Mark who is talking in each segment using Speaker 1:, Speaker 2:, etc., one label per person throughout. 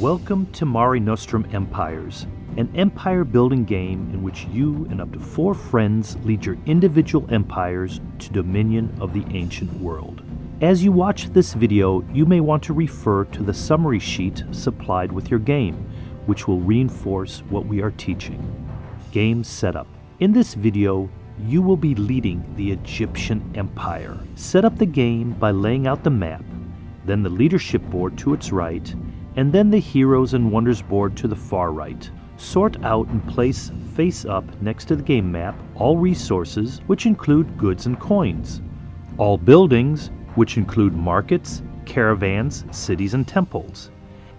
Speaker 1: Welcome to Mare Nostrum Empires, an empire building game in which you and up to 4 friends lead your individual empires to dominion of the ancient world. As you watch this video, you may want to refer to the summary sheet supplied with your game, which will reinforce what we are teaching. Game setup. In this video, you will be leading the Egyptian Empire. Set up the game by laying out the map, then the leadership board to its right, and then the Heroes and Wonders board to the far right. Sort out and place face up next to the game map all resources, which include goods and coins, all buildings, which include markets, caravans, cities, and temples.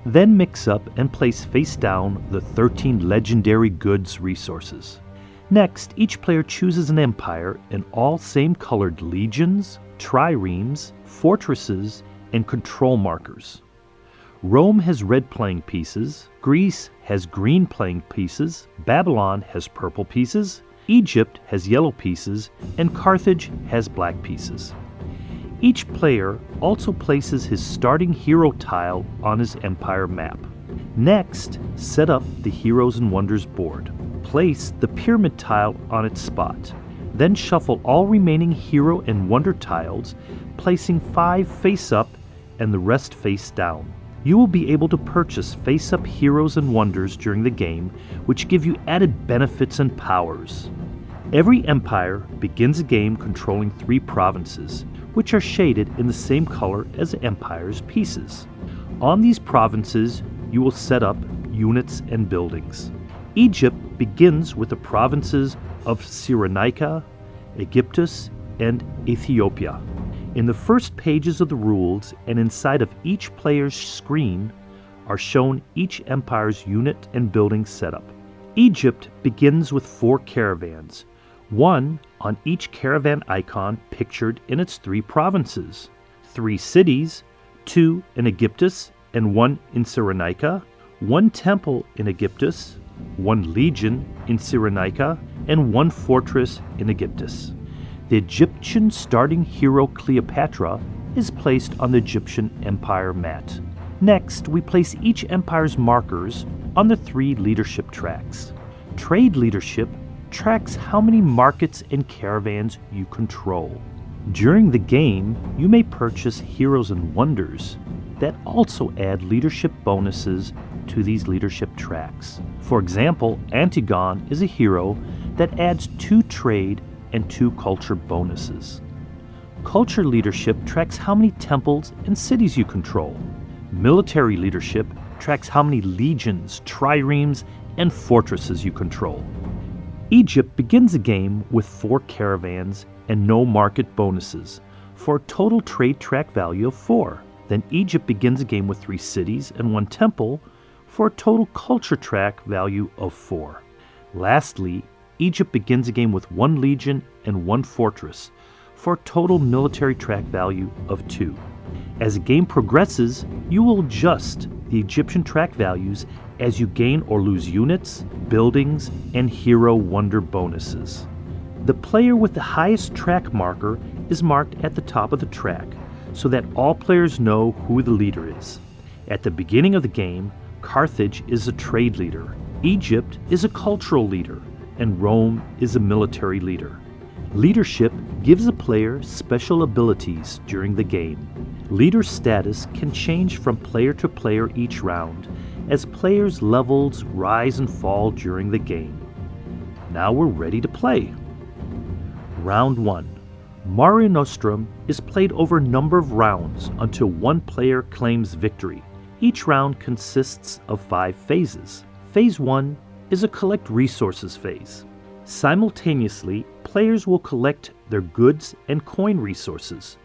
Speaker 1: Then mix up and place face down the 13 legendary goods resources. Next, each player chooses an empire and all same colored legions, triremes, fortresses, and control markers. Rome has red playing pieces, Greece has green playing pieces, Babylon has purple pieces, Egypt has yellow pieces, and Carthage has black pieces. Each player also places his starting hero tile on his empire map. Next, set up the Heroes and Wonders board. Place the pyramid tile on its spot. Then shuffle all remaining hero and wonder tiles, placing 5 face up and the rest face down. You will be able to purchase face-up heroes and wonders during the game, which give you added benefits and powers. Every empire begins a game controlling 3 provinces, which are shaded in the same color as the empire's pieces. On these provinces, you will set up units and buildings. Egypt begins with the provinces of Cyrenaica, Aegyptus, and Ethiopia. In the first pages of the rules and inside of each player's screen are shown each empire's unit and building setup. Egypt begins with 4 caravans, 1 on each caravan icon pictured in its 3 provinces, 3 cities, 2 in Aegyptus and 1 in Cyrenaica, 1 temple in Aegyptus, 1 legion in Cyrenaica, and 1 fortress in Aegyptus. The Egyptian starting hero Cleopatra is placed on the Egyptian Empire mat. Next, we place each empire's markers on the 3 leadership tracks. Trade leadership tracks how many markets and caravans you control. During the game, you may purchase heroes and wonders that also add leadership bonuses to these leadership tracks. For example, Antigone is a hero that adds 2 trade and 2 culture bonuses. Culture leadership tracks how many temples and cities you control. Military leadership tracks how many legions, triremes, and fortresses you control. Egypt begins the game with 4 caravans and no market bonuses, for a total trade track value of 4. Then Egypt begins the game with 3 cities and 1 temple, for a total culture track value of 4. Lastly, Egypt begins a game with 1 legion and 1 fortress, for a total military track value of 2. As the game progresses, you will adjust the Egyptian track values as you gain or lose units, buildings, and hero wonder bonuses. The player with the highest track marker is marked at the top of the track, so that all players know who the leader is. At the beginning of the game, Carthage is a trade leader, Egypt is a cultural leader, and Rome is a military leader. Leadership gives a player special abilities during the game. Leader status can change from player to player each round as players' levels rise and fall during the game. Now we're ready to play. Round 1. Mare Nostrum is played over a number of rounds until one player claims victory. Each round consists of 5 phases. Phase 1 is a collect resources phase. Simultaneously, players will collect their goods and coin resources.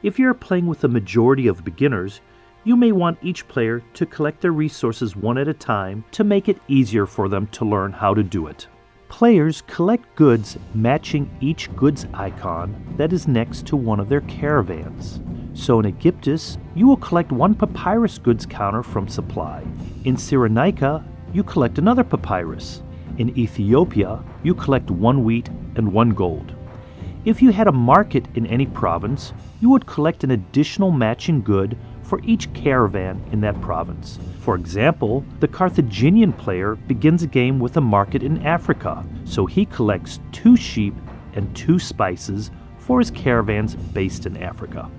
Speaker 1: If you are playing with a majority of beginners, you may want each player to collect their resources one at a time to make it easier for them to learn how to do it. Players collect goods matching each goods icon that is next to one of their caravans. So in Aegyptus, you will collect 1 papyrus goods counter from supply. In Cyrenaica, you collect another papyrus. In Ethiopia, you collect 1 wheat and 1 gold. If you had a market in any province, you would collect an additional matching good for each caravan in that province. For example, the Carthaginian player begins a game with a market in Africa, so he collects 2 sheep and 2 spices for his caravans based in Africa.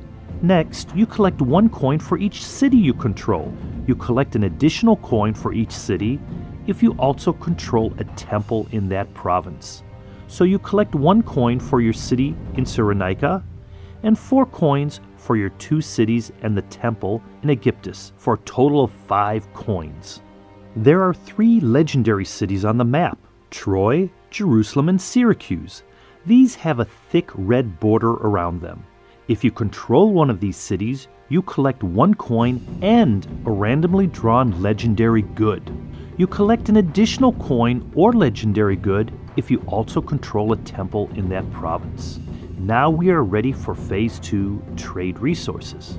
Speaker 1: Next, you collect 1 coin for each city you control. You collect an additional coin for each city if you also control a temple in that province. So you collect 1 coin for your city in Cyrenaica and 4 coins for your 2 cities and the temple in Aegyptus for a total of 5 coins. There are 3 legendary cities on the map: Troy, Jerusalem, and Syracuse. These have a thick red border around them. If you control one of these cities, you collect 1 coin and a randomly drawn legendary good. You collect an additional coin or legendary good if you also control a temple in that province. Now we are ready for Phase 2, Trade Resources.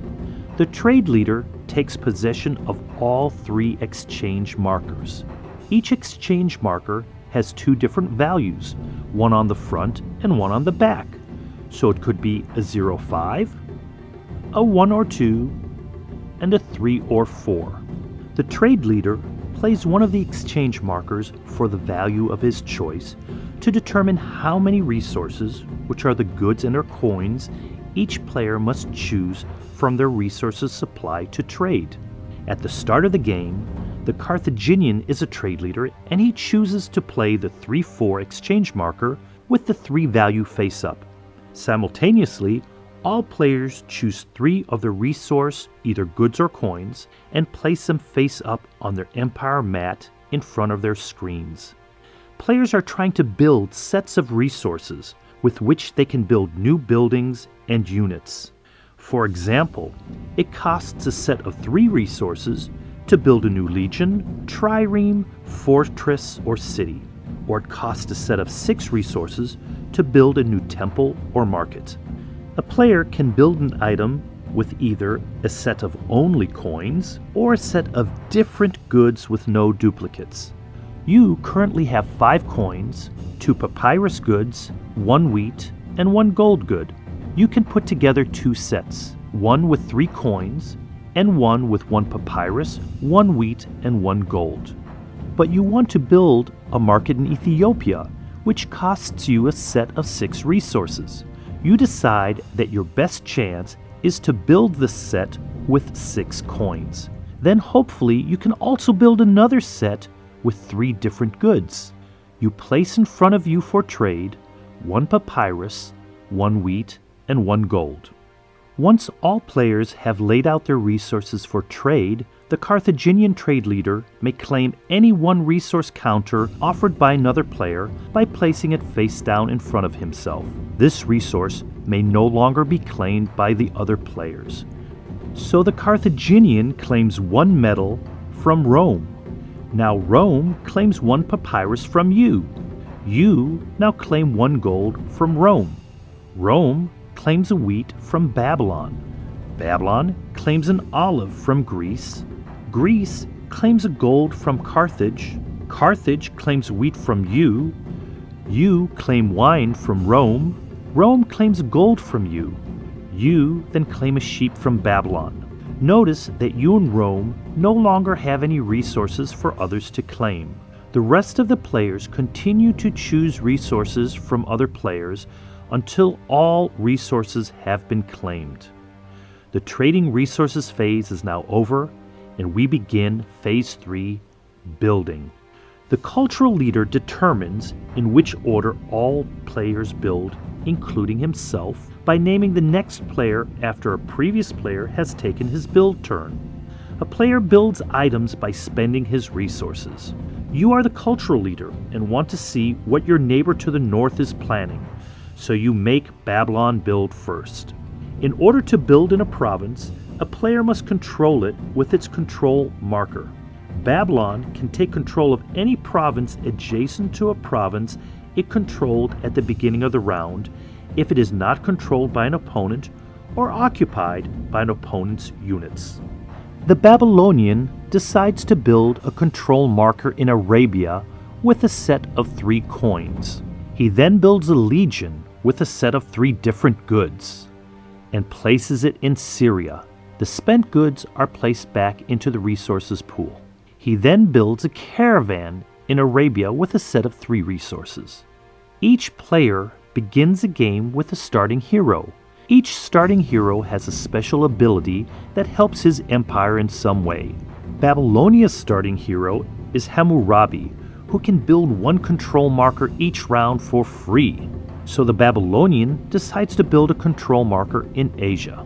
Speaker 1: The trade leader takes possession of all 3 exchange markers. Each exchange marker has 2 different values, one on the front and one on the back. So it could be a 0-5, a 1 or 2, and a 3 or 4. The trade leader plays one of the exchange markers for the value of his choice to determine how many resources, which are the goods and their coins, each player must choose from their resources supply to trade. At the start of the game, the Carthaginian is a trade leader and he chooses to play the 3-4 exchange marker with the 3 value face up. Simultaneously, all players choose 3 of the resource, either goods or coins, and place them face up on their empire mat in front of their screens. Players are trying to build sets of resources with which they can build new buildings and units. For example, it costs a set of 3 resources to build a new legion, trireme, fortress, or city, or it costs a set of 6 resources to build a new temple or market. A player can build an item with either a set of only coins or a set of different goods with no duplicates. You currently have 5 coins, 2 papyrus goods, 1 wheat, and 1 gold good. You can put together 2 sets, one with 3 coins and one with 1 papyrus, 1 wheat, and 1 gold. But you want to build a market in Ethiopia, which costs you a set of 6 resources. You decide that your best chance is to build this set with 6 coins. Then hopefully you can also build another set with 3 different goods. You place in front of you for trade 1 papyrus, 1 wheat, and 1 gold. Once all players have laid out their resources for trade, the Carthaginian trade leader may claim any 1 resource counter offered by another player by placing it face down in front of himself. This resource may no longer be claimed by the other players. So the Carthaginian claims 1 metal from Rome. Now Rome claims 1 papyrus from you. You now claim 1 gold from Rome. Rome claims a wheat from Babylon. Babylon claims an olive from Greece. Greece claims a gold from Carthage. Carthage claims wheat from you. You claim wine from Rome. Rome claims gold from you. You then claim a sheep from Babylon. Notice that you and Rome no longer have any resources for others to claim. The rest of the players continue to choose resources from other players until all resources have been claimed. The trading resources phase is now over, and we begin Phase 3, Building. The cultural leader determines in which order all players build, including himself, by naming the next player after a previous player has taken his build turn. A player builds items by spending his resources. You are the cultural leader and want to see what your neighbor to the north is planning, so you make Babylon build first. In order to build in a province, a player must control it with its control marker. Babylon can take control of any province adjacent to a province it controlled at the beginning of the round if it is not controlled by an opponent or occupied by an opponent's units. The Babylonian decides to build a control marker in Arabia with a set of 3 coins. He then builds a legion with a set of 3 different goods and places it in Syria. The spent goods are placed back into the resources pool. He then builds a caravan in Arabia with a set of 3 resources. Each player begins a game with a starting hero. Each starting hero has a special ability that helps his empire in some way. Babylonia's starting hero is Hammurabi, who can build 1 control marker each round for free. So the Babylonian decides to build a control marker in Asia.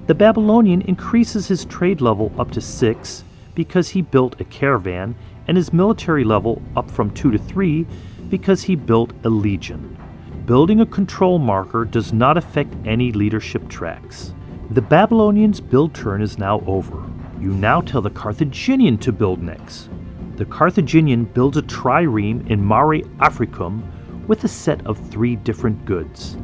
Speaker 1: The Babylonian increases his trade level up to 6 because he built a caravan, and his military level up from 2 to 3 because he built a legion. Building a control marker does not affect any leadership tracks. The Babylonian's build turn is now over. You now tell the Carthaginian to build next. The Carthaginian builds a trireme in Mare Africum with a set of 3 different goods.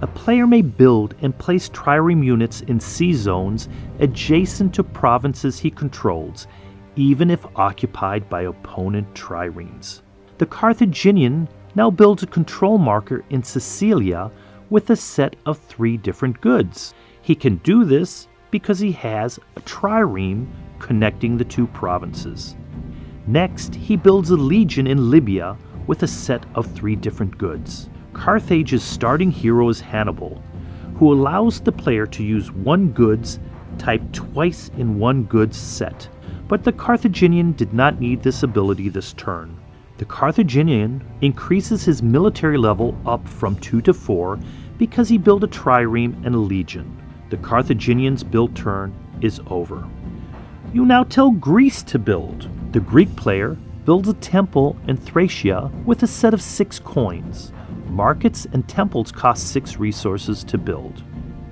Speaker 1: A player may build and place trireme units in sea zones adjacent to provinces he controls, even if occupied by opponent triremes. The Carthaginian now builds a control marker in Sicilia with a set of 3 different goods. He can do this because he has a trireme connecting the 2 provinces. Next, he builds a legion in Libya with a set of 3 different goods. Carthage's starting hero is Hannibal, who allows the player to use 1 goods type twice in 1 goods set. But the Carthaginian did not need this ability this turn. The Carthaginian increases his military level up from 2 to 4 because he built a trireme and a legion. The Carthaginian's build turn is over. You now tell Greece to build. The Greek player builds a temple in Thracia with a set of 6 coins. Markets and temples cost 6 resources to build.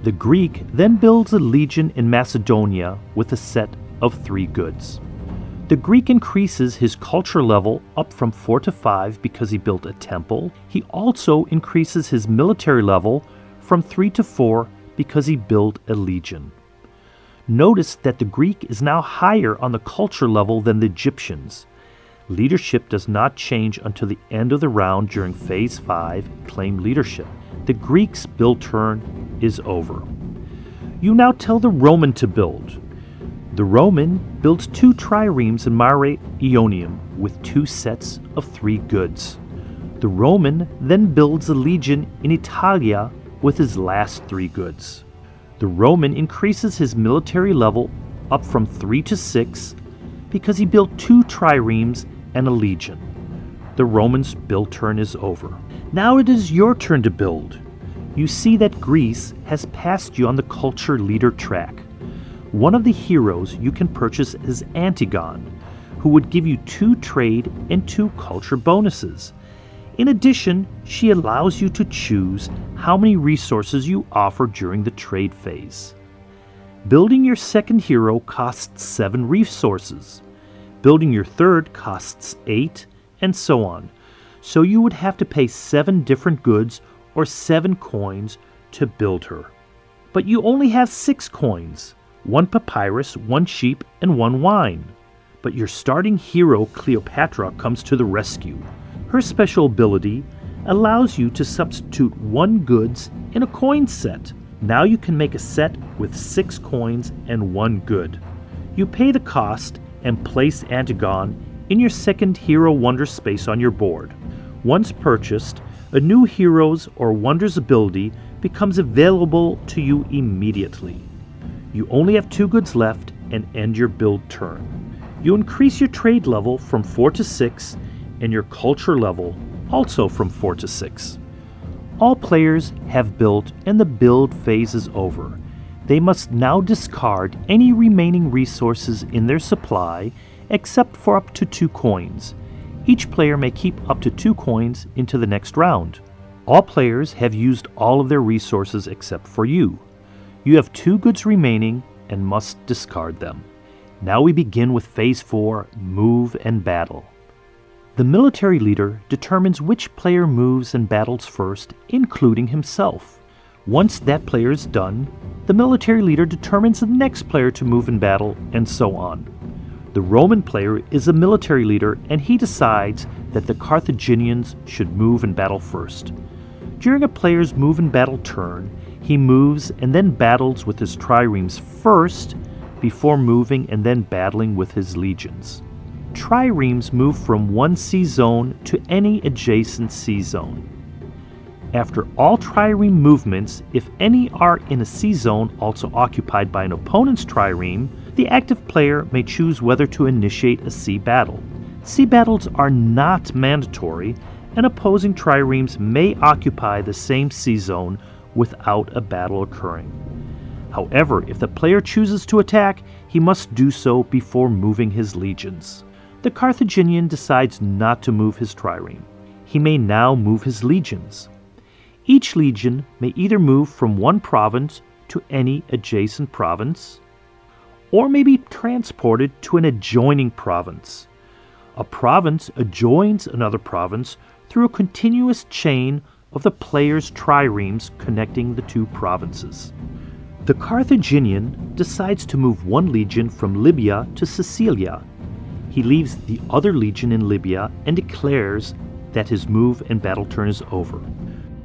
Speaker 1: The Greek then builds a legion in Macedonia with a set of 3 goods. The Greek increases his culture level up from 4 to 5 because he built a temple. He also increases his military level from 3 to 4 because he built a legion. Notice that the Greek is now higher on the culture level than the Egyptians. Leadership does not change until the end of the round during Phase 5, Claim Leadership. The Greek's build turn is over. You now tell the Roman to build. The Roman builds 2 triremes in Mare Ionium with 2 sets of 3 goods. The Roman then builds a legion in Italia with his last 3 goods. The Roman increases his military level up from 3 to 6 because he built 2 triremes and a legion. The Roman's build turn is over. Now it is your turn to build. You see that Greece has passed you on the culture leader track. One of the heroes you can purchase is Antigone, who would give you 2 trade and 2 culture bonuses. In addition, she allows you to choose how many resources you offer during the trade phase. Building your second hero costs 7 resources. Building your third costs 8, and so on. So you would have to pay 7 different goods or 7 coins to build her. But you only have 6 coins, 1 papyrus, 1 sheep, and 1 wine. But your starting hero Cleopatra comes to the rescue. Her special ability allows you to substitute 1 goods in a coin set. Now you can make a set with 6 coins and 1 good. You pay the cost and place Antigone in your second hero wonder space on your board. Once purchased, a new hero's or wonder's ability becomes available to you immediately. You only have 2 goods left and end your build turn. You increase your trade level from 4 to 6 and your culture level also from 4 to 6. All players have built and the build phase is over. They must now discard any remaining resources in their supply except for up to 2 coins. Each player may keep up to 2 coins into the next round. All players have used all of their resources except for you. You have 2 goods remaining and must discard them. Now we begin with Phase 4, Move and Battle. The military leader determines which player moves and battles first, including himself. Once that player is done, the military leader determines the next player to move in battle, and so on. The Roman player is a military leader, and he decides that the Carthaginians should move in battle first. During a player's move in battle turn, he moves and then battles with his triremes first, before moving and then battling with his legions. Triremes move from one sea zone to any adjacent sea zone. After all trireme movements, if any are in a sea zone also occupied by an opponent's trireme, the active player may choose whether to initiate a sea battle. Sea battles are not mandatory, and opposing triremes may occupy the same sea zone without a battle occurring. However, if the player chooses to attack, he must do so before moving his legions. The Carthaginian decides not to move his trireme. He may now move his legions. Each legion may either move from one province to any adjacent province, or may be transported to an adjoining province. A province adjoins another province through a continuous chain of the player's triremes connecting the two provinces. The Carthaginian decides to move one legion from Libya to Sicilia. He leaves the other legion in Libya and declares that his move and battle turn is over.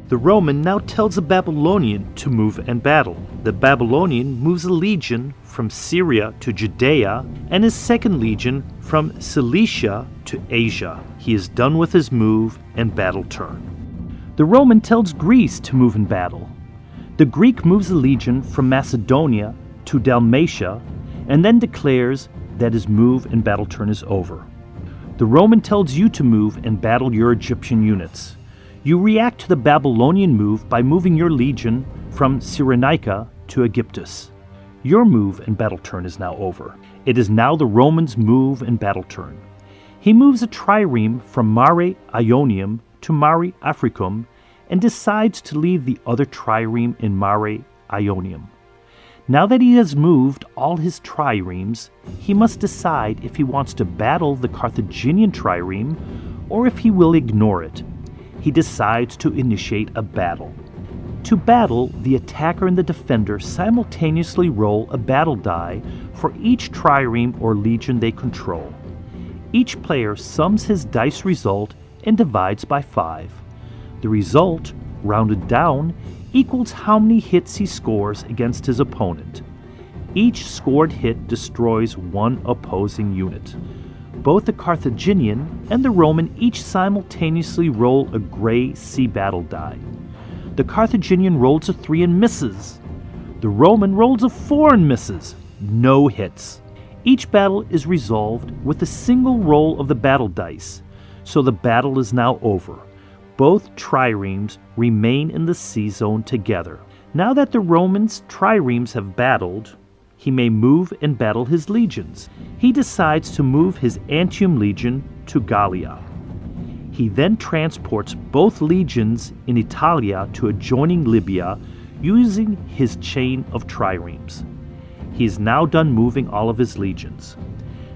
Speaker 1: The Roman now tells the Babylonian to move and battle. The Babylonian moves a legion from Syria to Judea and his second legion from Cilicia to Asia. He is done with his move and battle turn. The Roman tells Greece to move and battle. The Greek moves a legion from Macedonia to Dalmatia and then declares that his move and battle turn is over. The Roman tells you to move and battle your Egyptian units. You react to the Babylonian move by moving your legion from Cyrenaica to Aegyptus. Your move and battle turn is now over. It is now the Roman's move and battle turn. He moves a trireme from Mare Ionium to Mare Africum and decides to leave the other trireme in Mare Ionium. Now that he has moved all his triremes, he must decide if he wants to battle the Carthaginian trireme or if he will ignore it. He decides to initiate a battle. To battle, the attacker and the defender simultaneously roll a battle die for each trireme or legion they control. Each player sums his dice result and divides by 5. The result, rounded down, equals how many hits he scores against his opponent. Each scored hit destroys one opposing unit. Both the Carthaginian and the Roman each simultaneously roll a gray sea battle die. The Carthaginian rolls a 3 and misses. The Roman rolls a 4 and misses. No hits. Each battle is resolved with a single roll of the battle dice, so the battle is now over. Both triremes remain in the sea zone together. Now that the Roman's triremes have battled, he may move and battle his legions. He decides to move his Antium legion to Gallia. He then transports both legions in Italia to adjoining Libya using his chain of triremes. He is now done moving all of his legions.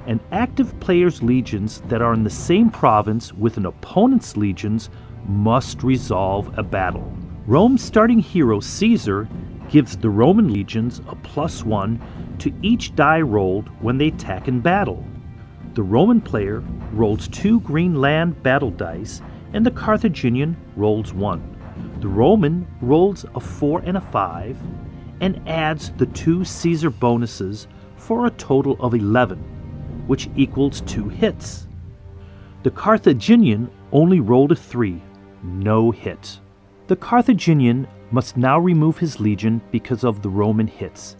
Speaker 1: An active player's legions that are in the same province with an opponent's legions must resolve a battle. Rome's starting hero Caesar gives the Roman legions a +1 to each die rolled when they attack in battle. The Roman player rolls 2 green land battle dice and the Carthaginian rolls 1. The Roman rolls a 4 and a 5 and adds the 2 Caesar bonuses for a total of 11, which equals 2 hits. The Carthaginian only rolled a 3, no hit. The Carthaginian must now remove his legion because of the Roman hits.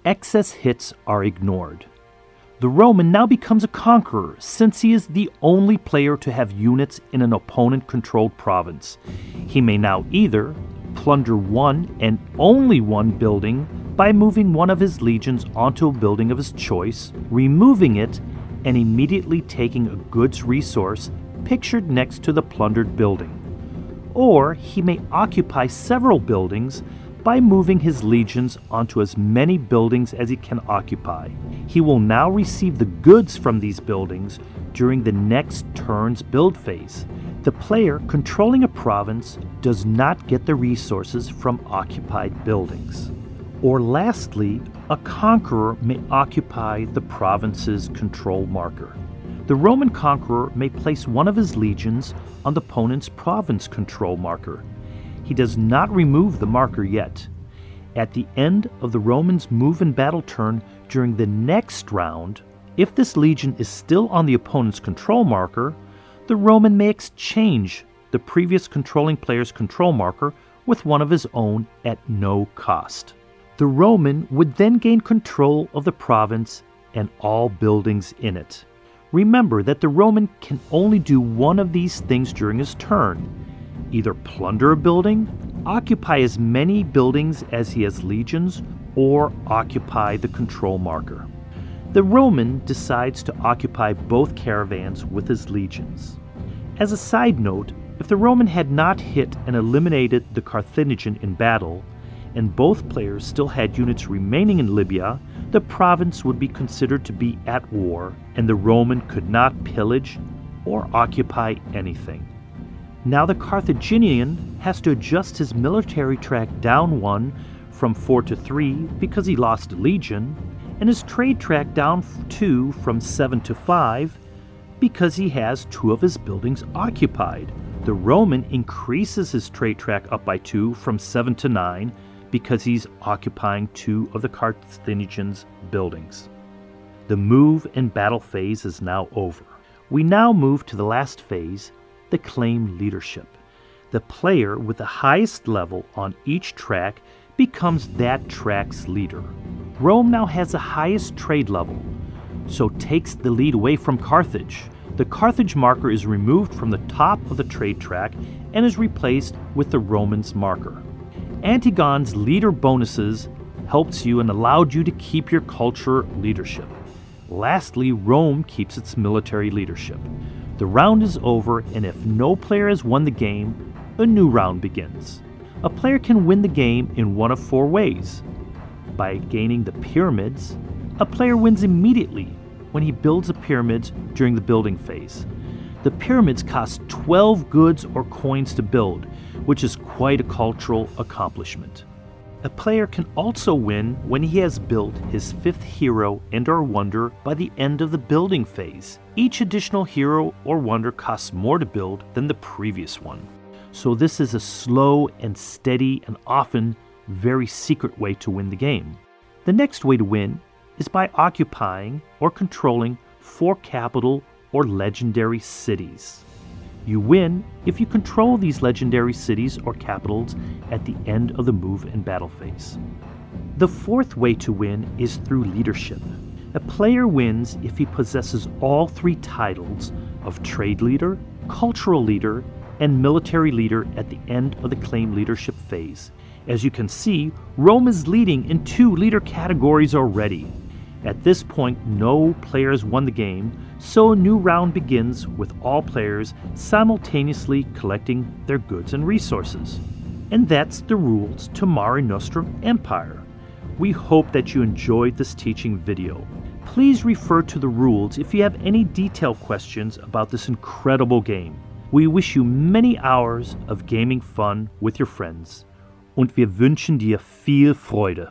Speaker 1: Excess hits are ignored. The Roman now becomes a conqueror since he is the only player to have units in an opponent-controlled province. He may now either plunder one and only one building by moving one of his legions onto a building of his choice, removing it, and immediately taking a goods resource pictured next to the plundered building. Or he may occupy several buildings by moving his legions onto as many buildings as he can occupy. He will now receive the goods from these buildings during the next turn's build phase. The player controlling a province does not get the resources from occupied buildings. Or lastly, a conqueror may occupy the province's control marker. The Roman conqueror may place one of his legions on the opponent's province control marker. He does not remove the marker yet. At the end of the Roman's move and battle turn, During the next round, if this legion is still on the opponent's control marker, the Roman may exchange the previous controlling player's control marker with one of his own at no cost. The Roman would then gain control of the province and all buildings in it. Remember that the Roman can only do one of these things during his turn: either plunder a building, occupy as many buildings as he has legions, or occupy the control marker. The Roman decides to occupy both caravans with his legions. As a side note, if the Roman had not hit and eliminated the Carthaginian in battle, and both players still had units remaining in Libya, the province would be considered to be at war, and the Roman could not pillage or occupy anything. Now the Carthaginian has to adjust his military track down 1 from 4 to 3 because he lost a legion, and his trade track down 2 from 7 to 5 because he has 2 of his buildings occupied. The Roman increases his trade track up by 2 from 7 to 9 because he's occupying 2 of the Carthaginians' buildings. The move and battle phase is now over. We now move to the last phase, the claim leadership. The player with the highest level on each track becomes that track's leader. Rome now has the highest trade level, so takes the lead away from Carthage. The Carthage marker is removed from the top of the trade track and is replaced with the Romans marker. Antigon's leader bonuses helps you and allowed you to keep your culture leadership. Lastly, Rome keeps its military leadership. The round is over, and if no player has won the game, a new round begins. A player can win the game in one of 4 ways. By gaining the pyramids, a player wins immediately when he builds the pyramids during the building phase. The pyramids cost 12 goods or coins to build, which is quite a cultural accomplishment. A player can also win when he has built his 5th hero and/or wonder by the end of the building phase. Each additional hero or wonder costs more to build than the previous one. So this is a slow and steady and often very secret way to win the game. The next way to win is by occupying or controlling 4 capital or legendary cities. You win if you control these legendary cities or capitals at the end of the move and battle phase. The 4th way to win is through leadership. A player wins if he possesses all 3 titles of trade leader, cultural leader, and military leader at the end of the claim leadership phase. As you can see, Rome is leading in 2 leader categories already. At this point, no player has won the game, so a new round begins with all players simultaneously collecting their goods and resources. And that's the rules to Mare Nostrum Empire. We hope that you enjoyed this teaching video. Please refer to the rules if you have any detailed questions about this incredible game. We wish you many hours of gaming fun with your friends, und wir wünschen dir viel Freude.